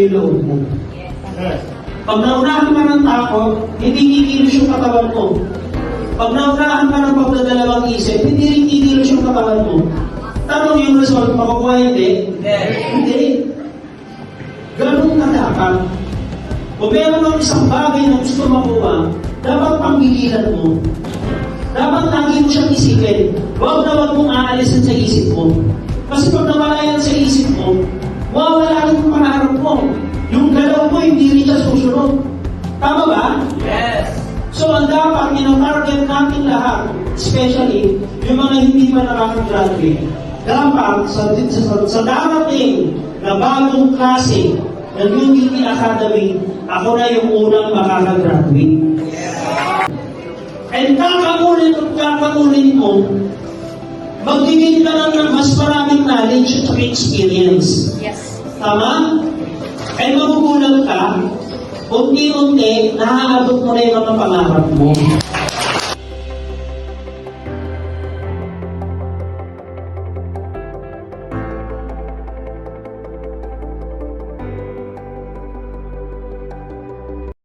yung loob mo. Pag naunahan ka ng takot, hindi kikilos yung katawan mo. Pag naunahan ka ng pagdadalawang isip, hindi rin kikilos yung katawan mo. Tanong yung result, makukuha hindi? Hindi. Ganun ka dapat. Kung meron ng isang bagay na gusto makuha, dapat panggigilan mo. Dapat lagi mo siyang isipin. Huwag na huwag mong aalisin sa isip mo. Kasi pag nawala yan sa isip mo, mawawala rin yung pangarap mo. Yung galaw mo, hindi rin siya susunod. Tama ba? Yes. So, ang dapat, target natin lahat, especially yung mga hindi pa nakakagraduate, dapat sa darating na bagong klase ng UDT Academy, ako na yung unang makakagraduate. And kakaulit mo, magbigay ka lang ng mas maraming knowledge at experience. Yes. Tama? Ay magugulang ka, unti-unti, naaabot mo na yung mga pangarap mo.